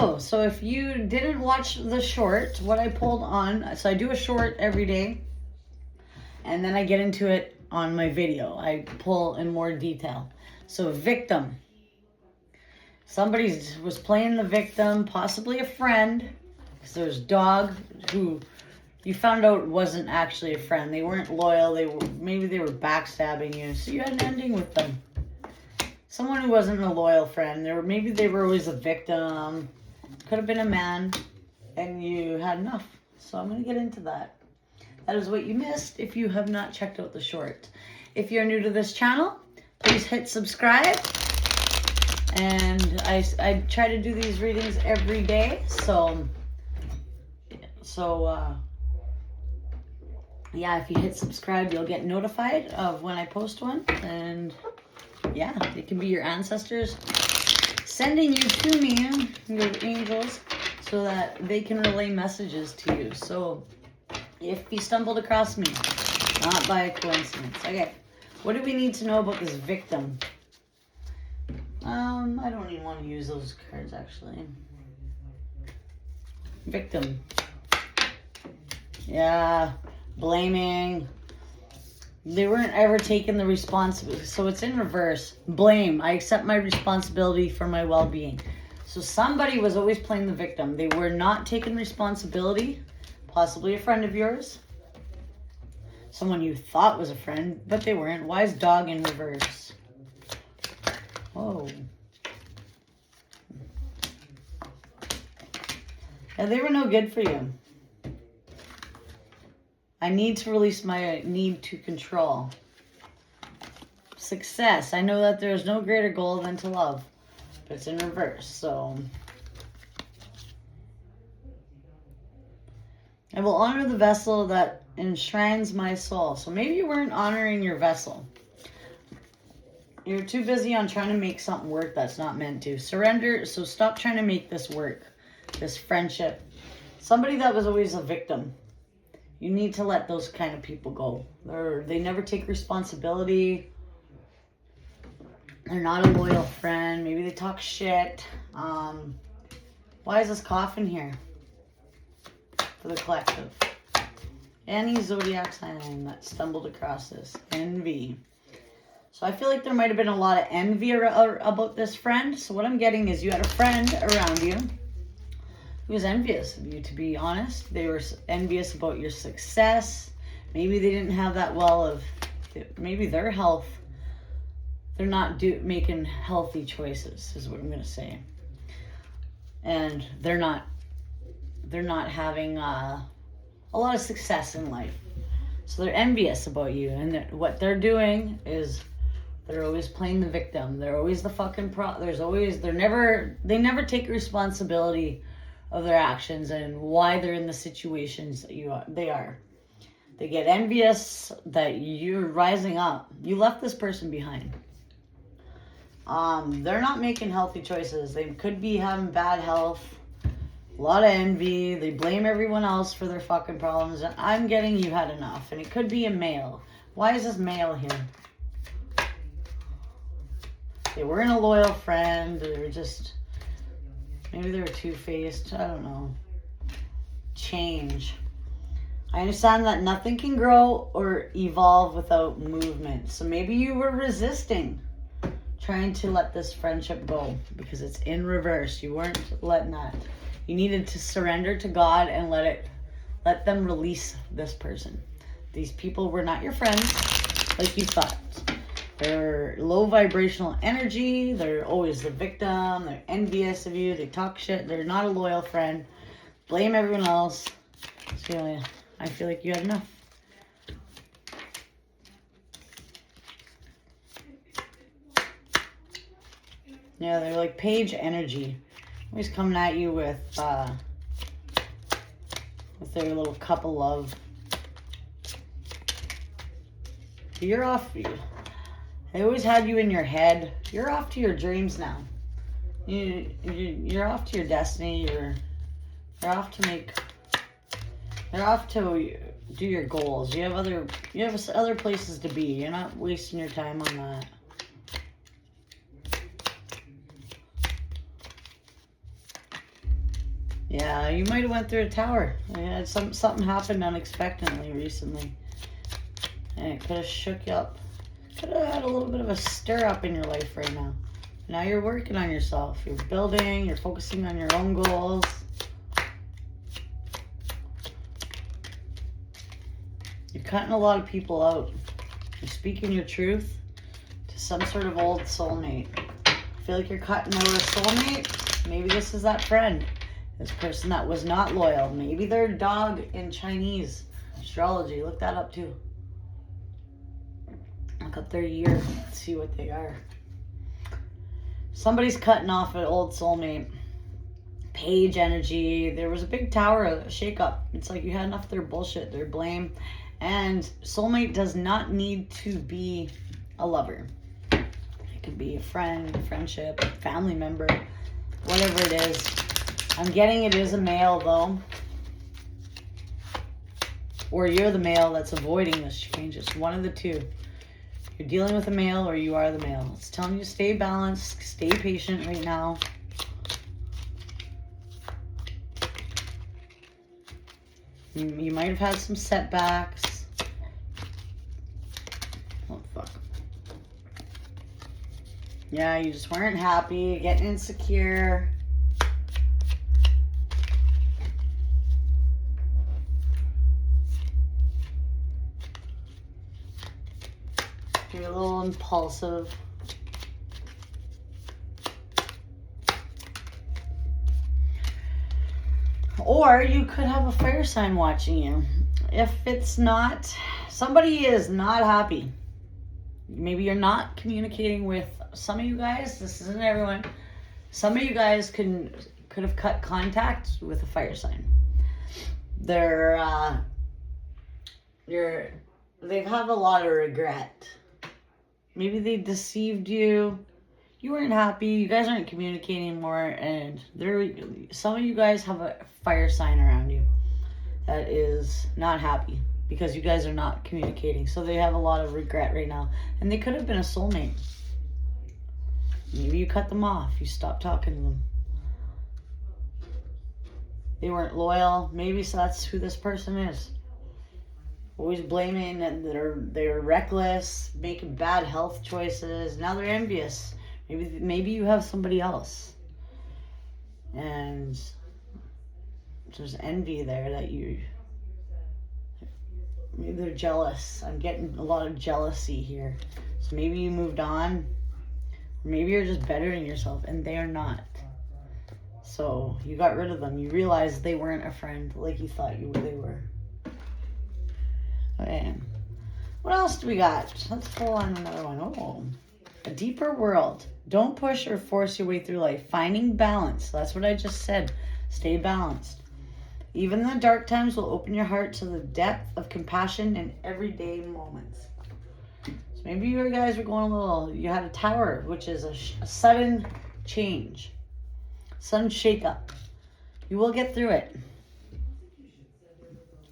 Oh, so if you didn't watch the short, what I pulled on, so I do a short every day, and then I get into it on my video. I pull in more detail. So victim. Somebody was playing the victim, possibly a friend, because there's dog who you found out wasn't actually a friend. They weren't loyal. Maybe they were backstabbing you, so you had an ending with them. Someone who wasn't a loyal friend. Maybe they were always a victim. Could have been a man, and you had enough. So I'm going to get into that. That is what you missed if you have not checked out the short. If you're new to this channel, please hit subscribe. And I try to do these readings every day. Yeah, if you hit subscribe, you'll get notified of when I post one. And yeah, it can be your ancestors sending you to me, your angels, so that they can relay messages to you. So if you stumbled across me, not by coincidence. Okay, what do we need to know about this victim? I don't even want to use those cards, actually. Victim. Yeah, blaming. They weren't ever taking the responsibility. So it's in reverse. Blame. I accept my responsibility for my well-being. So somebody was always playing the victim. They were not taking responsibility. Possibly a friend of yours. Someone you thought was a friend, but they weren't. Wise dog in reverse. Oh. Yeah, they were no good for you. I need to release my need to control. Success. I know that there is no greater goal than to love. But it's in reverse, so. I will honor the vessel that enshrines my soul. So maybe you weren't honoring your vessel. You're too busy on trying to make something work that's not meant to. Surrender. So stop trying to make this work. This friendship. Somebody that was always a victim. You need to let those kind of people go. They never take responsibility. They're not a loyal friend. Maybe they talk shit. Why is this coffin here? For the collective. Any zodiac sign that stumbled across this. Envy. So I feel like there might have been a lot of envy about this friend. So what I'm getting is you had a friend around you who was envious of you, to be honest. They were envious about your success. Maybe they didn't have that well of, maybe their health. They're not making healthy choices, is what I'm going to say. And they're not having a lot of success in life. So they're envious about you. And what they're doing is they're always playing the victim. They're always the fucking they never take responsibility of their actions and why they're in the situations that they are. They get envious that you're rising up. You left this person behind. They're not making healthy choices. They could be having bad health. A lot of envy. They blame everyone else for their fucking problems. And I'm getting you had enough. And it could be a male. Why is this male here? They weren't a loyal friend. They were just... Maybe they were two-faced. I don't know. Change. I understand that nothing can grow or evolve without movement. So maybe you were resisting trying to let this friendship go because it's in reverse. You weren't letting that. You needed to surrender to God and let them release this person. These people were not your friends like you thought. They're low vibrational energy. They're always the victim. They're envious of you. They talk shit. They're not a loyal friend. Blame everyone else. So I feel like you had enough. Yeah, they're like page energy. Always coming at you with their little cup of love. You're off. They always had you in your head. You're off to your dreams now. You're off to your destiny. You're off to make. You're off to do your goals. You have other places to be. You're not wasting your time on that. Yeah, you might have went through a tower. Yeah, something happened unexpectedly recently. And it could have shook you up. Could have had a little bit of a stir up in your life right now. Now you're working on yourself. You're building. You're focusing on your own goals. You're cutting a lot of people out. You're speaking your truth to some sort of old soulmate. I feel like you're cutting out a soulmate. Maybe this is that friend. This person that was not loyal. Maybe they're a dog in Chinese astrology. Look that up too. Look up their year. See what they are. Somebody's cutting off an old soulmate. Page energy. There was a big tower of shakeup. It's like you had enough of their bullshit, their blame. And soulmate does not need to be a lover. It could be a friend, a friendship, a family member, whatever it is. I'm getting it is a male though. Or you're the male that's avoiding this change. It's one of the two. You're dealing with a male or you are the male. It's telling you to stay balanced, stay patient right now. You might have had some setbacks. Oh, fuck. Yeah, you just weren't happy, getting insecure. You're a little impulsive. Or you could have a fire sign watching you. If it's not, somebody is not happy. Maybe you're not communicating with some of you guys. This isn't everyone. Some of you guys could have cut contact with a fire sign. They have a lot of regret. Maybe they deceived you. You weren't happy. You guys aren't communicating anymore, and some of you guys have a fire sign around you that is not happy because you guys are not communicating. So they have a lot of regret right now, and they could have been a soulmate. Maybe you cut them off. You stopped talking to them. They weren't loyal. Maybe so that's who this person is. Always blaming that they're reckless, making bad health choices. Now they're envious. Maybe you have somebody else. And there's envy there that maybe they're jealous. I'm getting a lot of jealousy here. So maybe you moved on. Or maybe you're just bettering yourself and they are not. So you got rid of them. You realized they weren't a friend like you thought they were. Okay. What else do we got? Let's pull on another one. Oh, a deeper world. Don't push or force your way through life. Finding balance. That's what I just said. Stay balanced. Even the dark times will open your heart to the depth of compassion in everyday moments. So maybe you guys were going you had a tower, which is a sudden change. Sudden shake-up. You will get through it.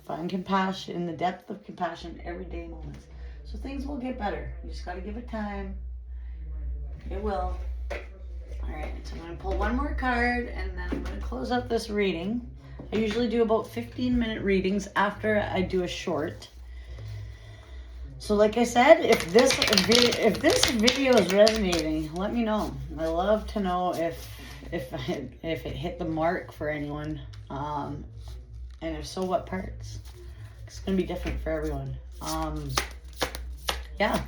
Find compassion in the depth of compassion in everyday moments. So things will get better. You just got to give it time. It will. All right, so I'm going to pull one more card and then I'm going to close up this reading. I usually do about 15-minute readings after I do a short. So like I said, if this video is resonating, let me know. I love to know if it hit the mark for anyone. And if so, what parts? It's going to be different for everyone. Yeah.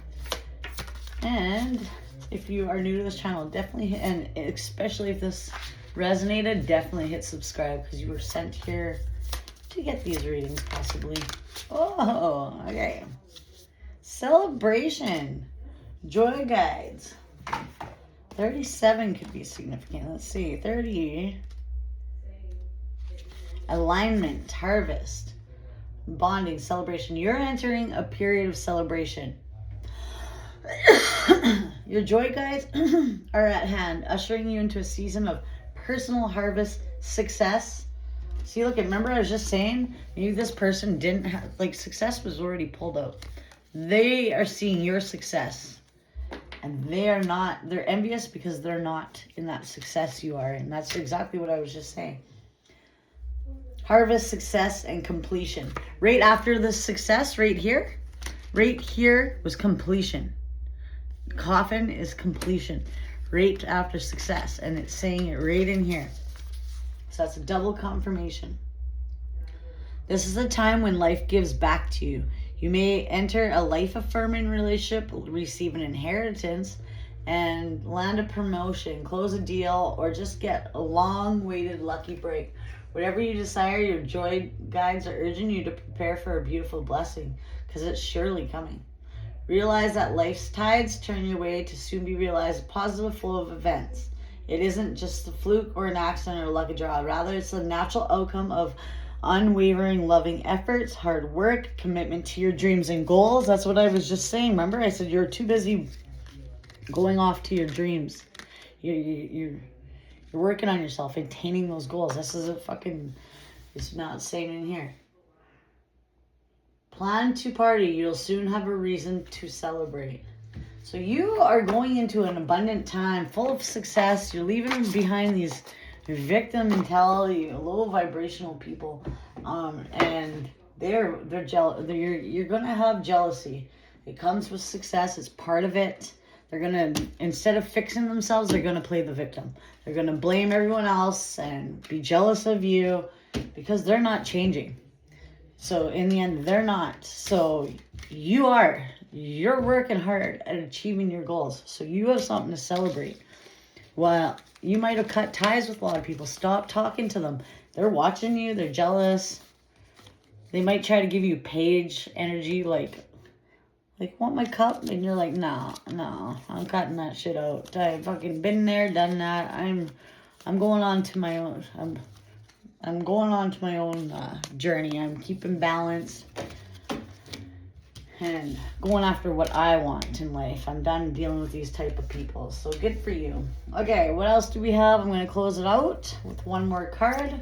And if you are new to this channel, definitely hit, and especially if this resonated, definitely hit subscribe because you were sent here to get these readings possibly. Oh, okay. Celebration. Joy guides. 37 could be significant. Let's see. 30. Alignment, harvest, bonding, celebration. You're entering a period of celebration. Your joy guides are at hand, ushering you into a season of personal harvest, success. See, look, remember I was just saying, maybe this person didn't have, success was already pulled out. They are seeing your success. And they're envious because they're not in that success you are in. That's exactly what I was just saying. harvest, success, and completion. Right after the success, right here was completion. Coffin is completion. Right after success. And it's saying it right in here. So that's a double confirmation. This is a time when life gives back to you. You may enter a life-affirming relationship, receive an inheritance, and land a promotion, close a deal, or just get a long-awaited lucky break. Whatever you desire, your joy guides are urging you to prepare for a beautiful blessing, because it's surely coming. Realize that life's tides turn your way to soon be realized, a positive flow of events. It isn't just a fluke or an accident or a lucky draw. Rather, it's the natural outcome of unwavering, loving efforts, hard work, commitment to your dreams and goals. That's what I was just saying. Remember, I said you're too busy going off to your dreams. You're working on yourself, attaining those goals. This is it's not saying in here. Plan to party. You'll soon have a reason to celebrate. So you are going into an abundant time, full of success. You're leaving behind these victim mentality, low vibrational people, and they're jealous. You're gonna have jealousy. It comes with success. It's part of it. They're gonna, instead of fixing themselves, they're gonna play the victim. They're gonna blame everyone else and be jealous of you because they're not changing. So in the end, they're not. So you're working hard at achieving your goals. So you have something to celebrate. Well, you might have cut ties with a lot of people. Stop talking to them. They're watching you. They're jealous. They might try to give you page energy, like want my cup? And you're like, no, I'm cutting that shit out. I've fucking been there, done that. I'm going on to my own. I'm going on to my own journey. I'm keeping balance and going after what I want in life. I'm done dealing with these type of people. So good for you. Okay, what else do we have? I'm going to close it out with one more card.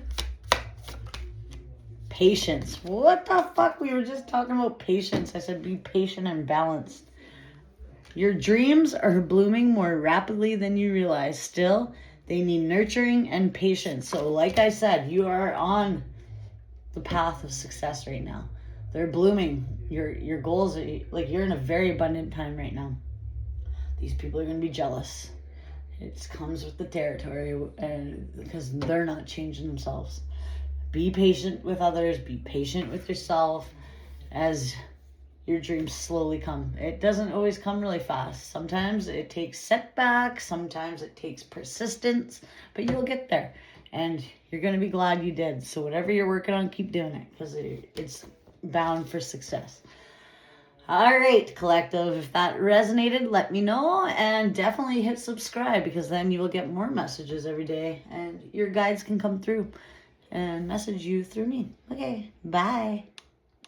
Patience. What the fuck? We were just talking about patience. I said be patient and balanced. Your dreams are blooming more rapidly than you realize. Still, they need nurturing and patience. So like I said, you are on the path of success right now. They're blooming. Your goals are, like, you're in a very abundant time right now. These people are going to be jealous. It comes with the territory, and because they're not changing themselves. Be patient with others. Be patient with yourself as your dreams slowly come. It doesn't always come really fast. Sometimes it takes setbacks. Sometimes it takes persistence. But you'll get there. And you're going to be glad you did. So whatever you're working on, keep doing it. Because it's bound for success. All right, collective. If that resonated, let me know. And definitely hit subscribe. Because then you will get more messages every day. And your guides can come through and message you through me. Okay, bye.